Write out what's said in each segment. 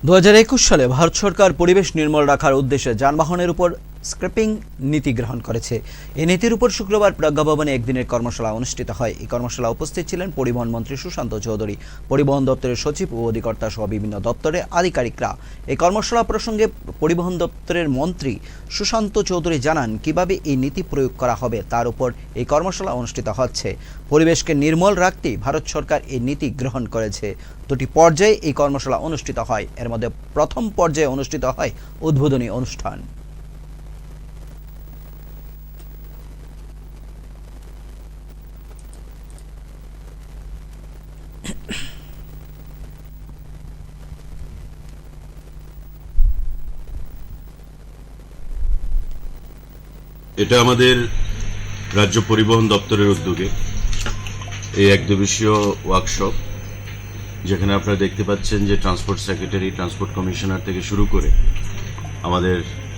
2021 সালে ভারত সরকার পরিবেশ নির্মল রাখার উদ্দেশ্যে যানবাহনের উপর স্ক্র্যাপিং নীতি গ্রহণ করেছে। এই নীতির উপর শুক্রবার প্রজ্ঞাভবনে একদিনের কর্মশালা অনুষ্ঠিত হয়। এই কর্মশালা উপস্থিত ছিলেন পরিবহন মন্ত্রী সুশান্ত চৌধুরী, পরিবহন দপ্তরের সচিব ও অধিকর্তা সহ বিভিন্ন দপ্তরের আধিকারিকরা। এই কর্মশালা প্রসঙ্গে পরিবহন দপ্তরের মন্ত্রী সুশান্ত চৌধুরী জানান, কিভাবে এই নীতি প্রয়োগ করা হবে তার উপর এই কর্মশালা অনুষ্ঠিত হচ্ছে। পরিবেশকে নির্মল রাখতে ভারত সরকার এই নীতি গ্রহণ করেছে। দুটি পর্যায়ে এই কর্মশালা অনুষ্ঠিত হয়। এর মধ্যে প্রথম পর্যায়ে অনুষ্ঠিত হয় উদ্বোধনী অনুষ্ঠান। এটা আমাদের রাজ্য পরিবহন দপ্তরের উদ্যোগে এই একদিবসীয় ওয়ার্কশপ, যেখানে আপনারা দেখতে পাচ্ছেন যে ট্রান্সপোর্ট সেক্রেটারি, ট্রান্সপোর্ট কমিশনার থেকে শুরু করে আমাদের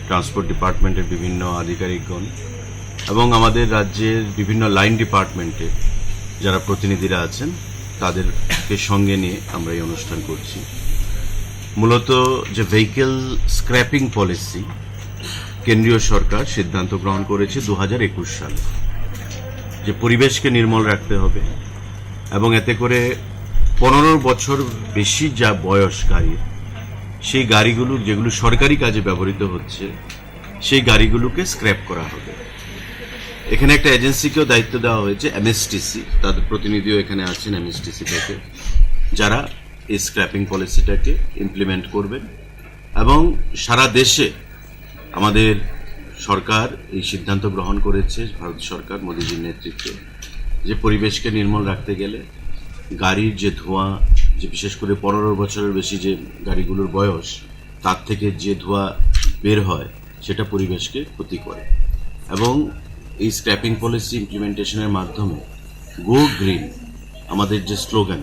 ট্রান্সপোর্ট ডিপার্টমেন্টের বিভিন্ন আধিকারিকগণ এবং আমাদের রাজ্যের বিভিন্ন লাইন ডিপার্টমেন্টে যারা প্রতিনিধিরা আছেন তাদেরকে সঙ্গে নিয়ে আমরা এই অনুষ্ঠান করছি। মূলত যে ভেহিকেল স্ক্র্যাপিং পলিসি কেন্দ্রীয় সরকার সিদ্ধান্ত গ্রহণ করেছে 2021 সালে, যে পরিবেশকে নির্মল রাখতে হবে এবং এতে করে 15 বছর বেশি যা বয়স গাড়ির, সেই গাড়িগুলো যেগুলো সরকারি কাজে ব্যবহৃত হচ্ছে সেই গাড়িগুলোকে স্ক্র্যাপ করা হবে। এখানে একটা এজেন্সিকেও দায়িত্ব দেওয়া হয়েছে, এমএসটিসি, তাদের প্রতিনিধিও এখানে আছেন এমএসটিসি থেকে, যারা এই স্ক্র্যাপিং পলিসিটাকে ইমপ্লিমেন্ট করবেন। এবং সারা দেশে আমাদের সরকার এই সিদ্ধান্ত গ্রহণ করেছে, ভারত সরকার মোদীজির নেতৃত্বে, যে পরিবেশকে নির্মল রাখতে গেলে গাড়ির যে ধোঁয়া, যে বিশেষ করে 15 বছরের বেশি যে গাড়িগুলোর বয়স, তার থেকে যে ধোঁয়া বের হয় সেটা পরিবেশকে ক্ষতি করে। এবং এই স্ক্র্যাপিং পলিসি ইমপ্লিমেন্টেশনের মাধ্যমে গো গ্রিন আমাদের যে স্লোগান,